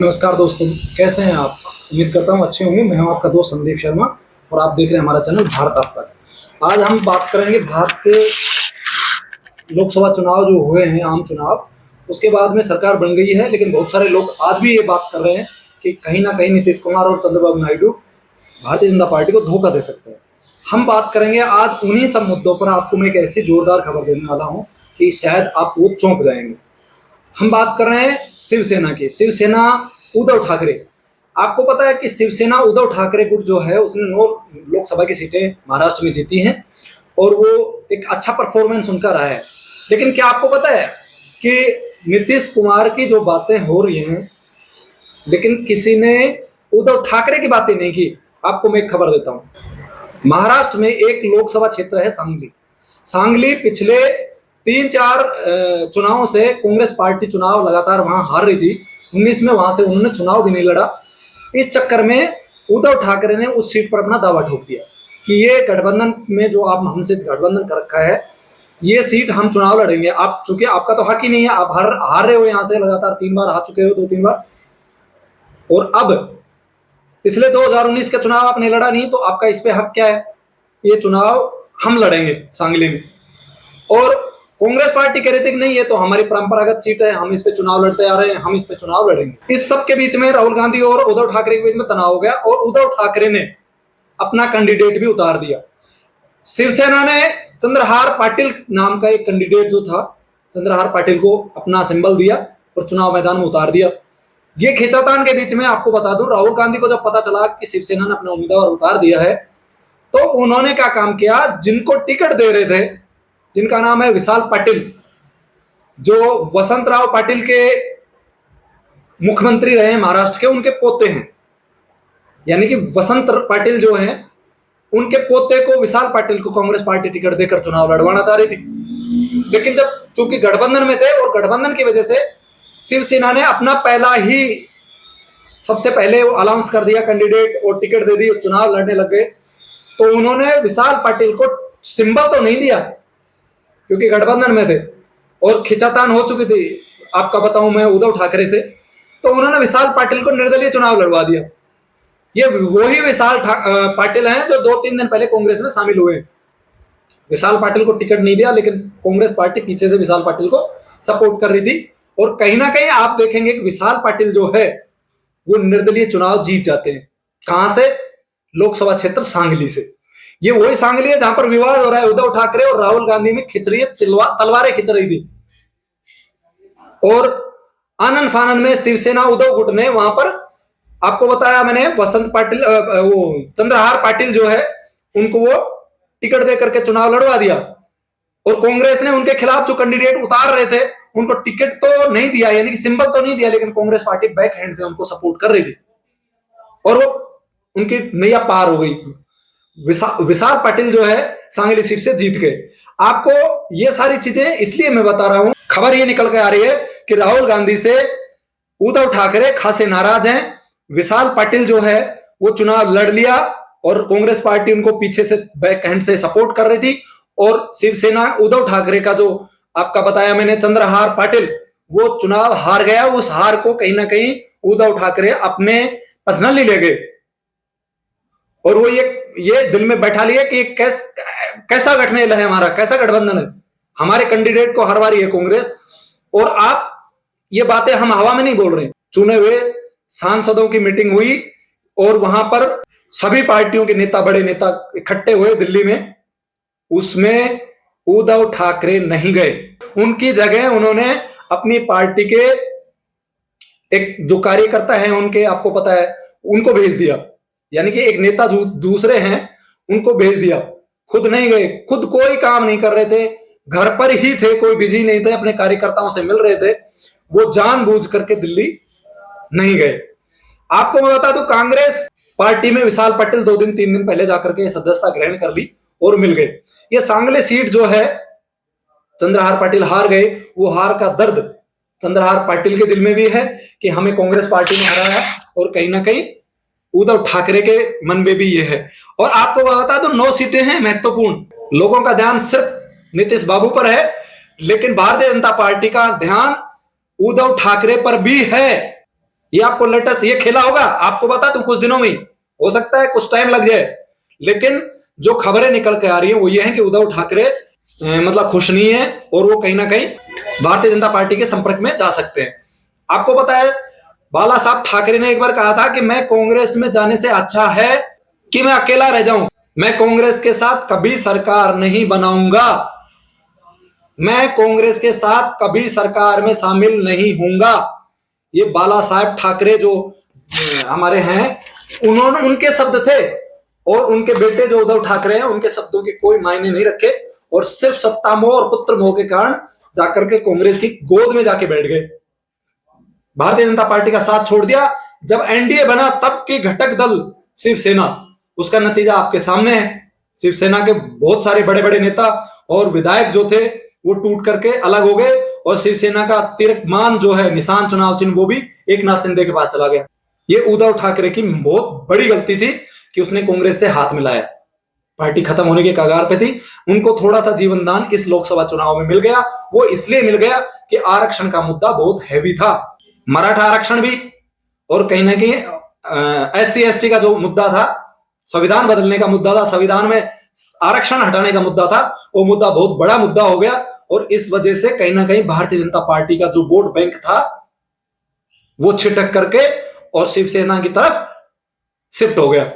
नमस्कार दोस्तों, कैसे हैं आप। उम्मीद करता हूँ अच्छे होंगे। मैं हूँ आपका दोस्त संदीप शर्मा और आप देख रहे हैं हमारा चैनल भारत अब तक। आज हम बात करेंगे भारत के लोकसभा चुनाव जो हुए हैं, आम चुनाव। उसके बाद में सरकार बन गई है, लेकिन बहुत सारे लोग आज भी ये बात कर रहे हैं कि कहीं ना कहीं नीतीश कुमार और चंद्रबाबू नायडू भारतीय जनता पार्टी को धोखा दे सकते हैं। हम बात करेंगे आज उन्हीं सब मुद्दों पर। आपको मैं एक ऐसी जोरदार खबर देने वाला हूँ कि शायद आप वो चौंक जाएंगे। हम बात कर रहे हैं शिवसेना की। शिवसेना उद्धव ठाकरे। आपको पता है कि शिवसेना उद्धव ठाकरे गुट जो है उसने 9 लोकसभा की सीटें महाराष्ट्र में जीती हैं और वो एक अच्छा परफॉर्मेंस उनका रहा है। लेकिन क्या आपको पता है कि नीतीश कुमार की जो बातें हो रही हैं, लेकिन किसी ने उद्धव ठाकरे की बातें नहीं की। आपको मैं एक खबर देता हूं। महाराष्ट्र में एक लोकसभा क्षेत्र है सांगली। सांगली पिछले 3-4 चुनावों से कांग्रेस पार्टी चुनाव लगातार वहां हार रही थी। 19 में वहां से उन्होंने चुनाव भी नहीं लड़ा। इस चक्कर में उद्धव ठाकरे ने उस सीट पर अपना दावा ठोक दिया कि ये गठबंधन में जो आप हमसे गठबंधन कर रखा है, ये सीट हम चुनाव लड़ेंगे। आप चूंकि आपका तो हक ही नहीं है, आप हार रहे हो, यहाँ से लगातार 3 बार हार चुके हो, 2-3 बार। और अब पिछले 2019 का चुनाव आपने लड़ा नहीं, तो आपका इस पे हक क्या है। ये चुनाव हम लड़ेंगे सांगली में। और कांग्रेस पार्टी कह रही थी कि नहीं, ये तो हमारी परंपरागत सीट है, हम इस पे चुनाव लड़ते आ रहे हैं, हम इस पे चुनाव लड़ेंगे। इस सब के बीच में राहुल गांधी और उद्धव ठाकरे के बीच में तनाव हो गया और उद्धव ठाकरे ने अपना कैंडिडेट भी उतार दिया। शिवसेना ने चंद्रहार पाटिल नाम का एक कैंडिडेट जो था, चंद्रहार पाटिल को अपना सिंबल दिया और चुनाव मैदान में उतार दिया। ये खींचातान के बीच में आपको बता दूं, राहुल गांधी को जब पता चला कि शिवसेना ने अपना उम्मीदवार उतार दिया है, तो उन्होंने क्या काम किया, जिनको टिकट दे रहे थे, जिनका नाम है विशाल पाटिल, जो वसंतराव पाटिल के मुख्यमंत्री रहे महाराष्ट्र के, उनके पोते हैं। यानी कि वसंत पाटिल जो हैं, उनके पोते को विशाल पाटिल को कांग्रेस पार्टी टिकट देकर चुनाव लड़वाना चाह रही थी। लेकिन जब चूंकि गठबंधन में थे और गठबंधन की वजह से शिवसेना ने अपना पहला ही सबसे पहले अनाउंस कर दिया कैंडिडेट और टिकट दे दी और चुनाव लड़ने लग गए। तो उन्होंने विशाल पाटिल को सिंबल तो नहीं दिया क्योंकि गठबंधन में थे और खिंचातान हो चुकी थी, आपका बताऊं मैं, उद्धव ठाकरे से। तो उन्होंने विशाल पाटिल को निर्दलीय चुनाव लड़वा दिया। ये वही विशाल पाटिल हैं जो 2-3 दिन पहले कांग्रेस में शामिल हुए। विशाल पाटिल को टिकट नहीं दिया, लेकिन कांग्रेस पार्टी पीछे से विशाल पाटिल को सपोर्ट कर रही थी। और कहीं ना कहीं आप देखेंगे कि विशाल पाटिल जो है वो निर्दलीय चुनाव जीत जाते हैं। कहां से? लोकसभा क्षेत्र सांगली से। ये वही सांगली है जहां पर विवाद हो रहा है। उद्धव ठाकरे और राहुल गांधी में खिंच रही है, तलवारें खिंच रही थी। और आनन फानन में शिवसेना उद्धव गुट ने वहां पर, आपको बताया मैंने, वसंत पाटिल, वो चंद्रहार पाटिल जो है, उनको वो टिकट दे करके चुनाव लड़वा दिया। और कांग्रेस ने उनके खिलाफ जो कैंडिडेट उतार रहे थे उनको टिकट तो नहीं दिया, यानी कि सिंबल तो नहीं दिया, लेकिन कांग्रेस पार्टी बैक हैंड से उनको सपोर्ट कर रही थी और वो उनकी नैया पार हो गई। विशाल पाटिल जो है सांगली सीट से जीत गए। आपको ये सारी चीजें इसलिए मैं बता रहा हूं, खबर ये निकल के आ रही है कि राहुल गांधी से उद्धव ठाकरे खासे नाराज हैं। विशाल पाटिल जो है वो चुनाव लड़ लिया और कांग्रेस पार्टी उनको पीछे से बैक हैंड से सपोर्ट कर रही थी। और शिवसेना उद्धव ठाकरे का जो आपका बताया मैंने, चंद्रहार पाटिल, वो चुनाव हार गया। उस हार को कहीं ना कहीं उद्धव ठाकरे अपने पर्सनली ले गए और वो ये दिल में बैठा लिया कि कैसा गठमेल है हमारा, कैसा गठबंधन है, हमारे कैंडिडेट को हरवा रही है कांग्रेस। और आप ये बातें हम हवा में नहीं बोल रहे। चुने हुए सांसदों की मीटिंग हुई और वहां पर सभी पार्टियों के नेता, बड़े नेता इकट्ठे हुए दिल्ली में। उसमें उद्धव ठाकरे नहीं गए। उनकी जगह उन्होंने अपनी पार्टी के एक जो कार्यकर्ता हैं उनके, आपको पता है, उनको भेज दिया। यानी कि एक नेता दूसरे हैं उनको भेज दिया, खुद नहीं गए। खुद कोई काम नहीं कर रहे थे, घर पर ही थे, कोई बिजी नहीं थे, अपने कार्यकर्ताओं से मिल रहे थे। वो जानबूझ करके दिल्ली नहीं गए। आपको मैं बता दूं, कांग्रेस पार्टी में विशाल पाटिल 2-3 दिन पहले जाकर के सदस्यता ग्रहण कर ली और मिल गए। ये सांगली सीट जो है, चंद्रहार पाटिल हार गए। वो हार का दर्द चंद्रहार पाटिल के दिल में भी है कि हमें कांग्रेस पार्टी ने हराया, और कहीं ना कहीं उद्धव ठाकरे के मन में भी ये है। और आपको बता दो, 9 सीटें हैं महत्वपूर्ण। लोगों का ध्यान सिर्फ नीतीश बाबू पर है, लेकिन भारतीय जनता पार्टी का ध्यान उद्धव ठाकरे पर भी है। ये आपको लेटेस्ट ये खेला होगा, आपको बता दूं कुछ दिनों में, हो सकता है कुछ टाइम लग जाए, लेकिन जो खबरें निकल के आ रही है वो ये है कि उद्धव ठाकरे मतलब खुश नहीं है और वो कहीं ना कहीं भारतीय जनता पार्टी के संपर्क में जा सकते हैं। आपको पता है बाला साहब ठाकरे ने एक बार कहा था कि मैं कांग्रेस में जाने से अच्छा है कि मैं अकेला रह जाऊं, मैं कांग्रेस के साथ कभी सरकार नहीं बनाऊंगा, मैं कांग्रेस के साथ कभी सरकार में शामिल नहीं होऊंगा। ये बाला साहब ठाकरे जो हमारे हैं, उन्होंने उनके शब्द थे, और उनके बेटे जो उद्धव ठाकरे हैं उनके शब्दों के कोई मायने नहीं रखे, और सिर्फ सत्ता मोह और पुत्र मोह के कारण जाकर के कांग्रेस की गोद में जाके बैठ गए, भारतीय जनता पार्टी का साथ छोड़ दिया। जब एनडीए बना तब की घटक दल शिवसेना, उसका नतीजा आपके सामने है। शिवसेना के बहुत सारे बड़े बड़े नेता और विधायक जो थे वो टूट करके अलग हो गए, और शिवसेना का तिरकमान जो है निशान चुनाव चिन्ह वो भी एकनाथ शिंदे के पास चला गया। ये उद्धव ठाकरे की बहुत बड़ी गलती थी कि उसने कांग्रेस से हाथ मिलाया, पार्टी खत्म होने के कगार पे थी, उनको थोड़ा सा जीवन दान इस लोकसभा चुनाव में मिल गया। वो इसलिए मिल गया कि आरक्षण का मुद्दा बहुत हैवी था, मराठा आरक्षण भी, और कहीं ना कहीं SC ST का जो मुद्दा था, संविधान बदलने का मुद्दा था, संविधान में आरक्षण हटाने का मुद्दा था, वो मुद्दा बहुत बड़ा मुद्दा हो गया, और इस वजह से कहीं ना कहीं भारतीय जनता पार्टी का जो वोट बैंक था वो छिटक करके और शिवसेना की तरफ शिफ्ट हो गया।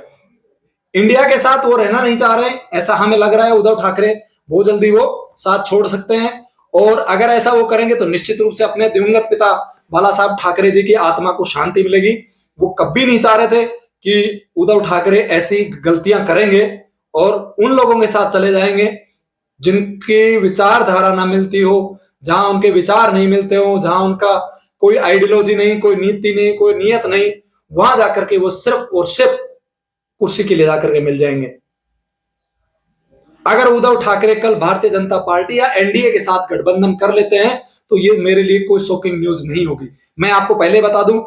इंडिया के साथ वो रहना नहीं चाह रहे, ऐसा हमें लग रहा है उद्धव ठाकरे बहुत जल्दी वो साथ छोड़ सकते हैं, और अगर ऐसा वो करेंगे तो निश्चित रूप से अपने दिवंगत पिता बाला साहब ठाकरे जी की आत्मा को शांति मिलेगी। वो कभी नहीं चाह रहे थे कि उद्धव ठाकरे ऐसी गलतियां करेंगे और उन लोगों के साथ चले जाएंगे जिनकी विचारधारा ना मिलती हो, जहां उनके विचार नहीं मिलते हो, जहां उनका कोई आइडियोलॉजी नहीं, कोई नीति नहीं, कोई नियत नहीं, वहां जाकर के वो सिर्फ और सिर्फ कुर्सी के लिए जाकर के मिल जाएंगे। अगर उद्धव ठाकरे कल भारतीय जनता पार्टी या एनडीए के साथ गठबंधन कर लेते हैं तो ये मेरे लिए कोई शॉकिंग न्यूज नहीं होगी। मैं आपको पहले बता दूं,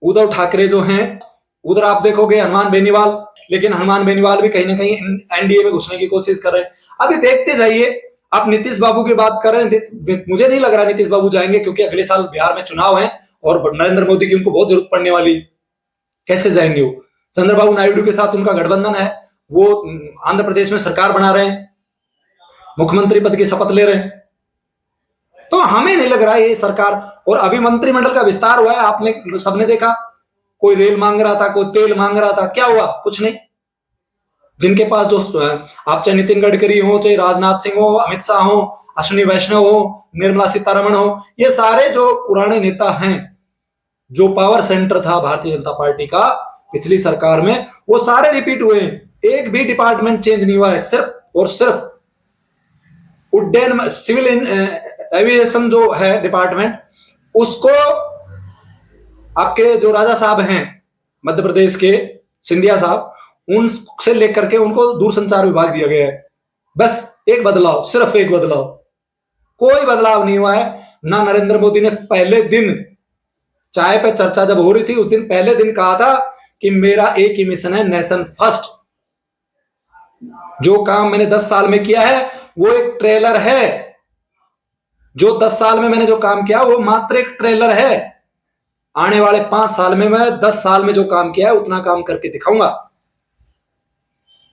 उद्धव ठाकरे जो हैं, उधर आप देखोगे हनुमान बेनीवाल, लेकिन हनुमान बेनीवाल भी कहीं ना कहीं एनडीए में घुसने की कोशिश कर रहे हैं। अभी देखते जाइए। आप नीतीश बाबू की बात कर रहे हैं, मुझे नहीं लग रहा नीतीश बाबू जाएंगे, क्योंकि अगले साल बिहार में चुनाव है और नरेंद्र मोदी की उनको बहुत जरूरत पड़ने वाली। कैसे जाएंगे वो? चंद्रबाबू नायडू के साथ उनका गठबंधन है, वो आंध्र प्रदेश में सरकार बना रहे हैं, मुख्यमंत्री पद की शपथ ले रहे हैं, तो हमें नहीं लग रहा है ये सरकार। और अभी मंत्रिमंडल का विस्तार हुआ है, आपने सबने देखा, कोई रेल मांग रहा था, कोई तेल मांग रहा था, क्या हुआ? कुछ नहीं। जिनके पास जो आप चाहे नितिन गडकरी हो, चाहे राजनाथ सिंह हो, अमित शाह हो, अश्विनी वैष्णव हो, निर्मला सीतारमण हो, ये सारे जो पुराने नेता हैं, जो पावर सेंटर था भारतीय जनता पार्टी का पिछली सरकार में, वो सारे रिपीट हुए हैं। एक भी डिपार्टमेंट चेंज नहीं हुआ है, सिर्फ और सिर्फ उड्डयन सिविल एविएशन जो है डिपार्टमेंट, उसको आपके जो राजा साहब हैं मध्य प्रदेश के, सिंधिया साहब, उनसे लेकर के उनको दूरसंचार विभाग दिया गया है। बस एक बदलाव, सिर्फ एक बदलाव, कोई बदलाव नहीं हुआ है। ना नरेंद्र मोदी ने पहले दिन चाय पे चर्चा जब हो रही थी उस दिन पहले दिन कहा था कि मेरा एक ही मिशन है, नेशन फर्स्ट। जो काम मैंने 10 साल में किया है वो एक ट्रेलर है, जो 10 साल में मैंने जो काम किया वो मात्र एक ट्रेलर है। आने वाले 5 साल में मैं 10 साल में जो काम किया है उतना काम करके दिखाऊंगा।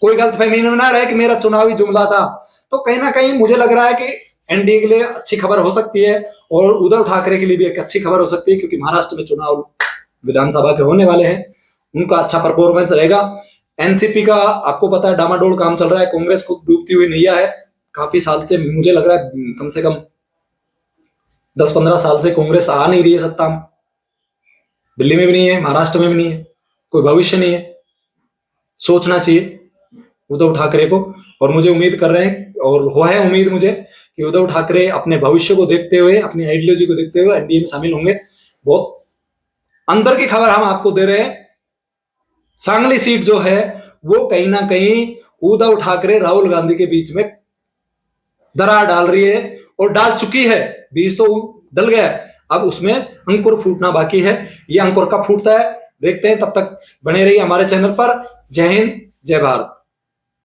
कोई गलतफहमी ना रहे कि मेरा चुनावी जुमला था। तो कहीं ना कहीं मुझे लग रहा है कि एनडीए के लिए अच्छी खबर हो सकती है और उद्धव ठाकरे के लिए भी एक अच्छी खबर हो सकती है, क्योंकि महाराष्ट्र में चुनाव विधानसभा के होने वाले हैं, उनका अच्छा परफॉर्मेंस रहेगा। एनसीपी का आपको पता है डामाडोल काम चल रहा है, कांग्रेस खुद डूबती हुई नैया है काफी साल से। मुझे लग रहा है कम से कम 10-15 साल से कांग्रेस आ नहीं रही है सत्ता में, दिल्ली में भी नहीं है, महाराष्ट्र में भी नहीं है, कोई भविष्य नहीं है। सोचना चाहिए उद्धव ठाकरे को, और मुझे उम्मीद कर रहे हैं और वो है उम्मीद मुझे कि उद्धव ठाकरे अपने भविष्य को देखते हुए, अपनी आइडियोलॉजी को देखते हुए एनडीए में शामिल होंगे। बहुत अंदर की खबर हम आपको दे रहे हैं, सांगली सीट जो है वो कहीं ना कहीं उद्धव ठाकरे राहुल गांधी के बीच में दरार डाल रही है और डाल चुकी है। बीज तो डल गया है, अब उसमें अंकुर फूटना बाकी है। ये अंकुर कब फूटता है देखते हैं। तब तक बने रहिए हमारे चैनल पर। जय हिंद, जय भारत।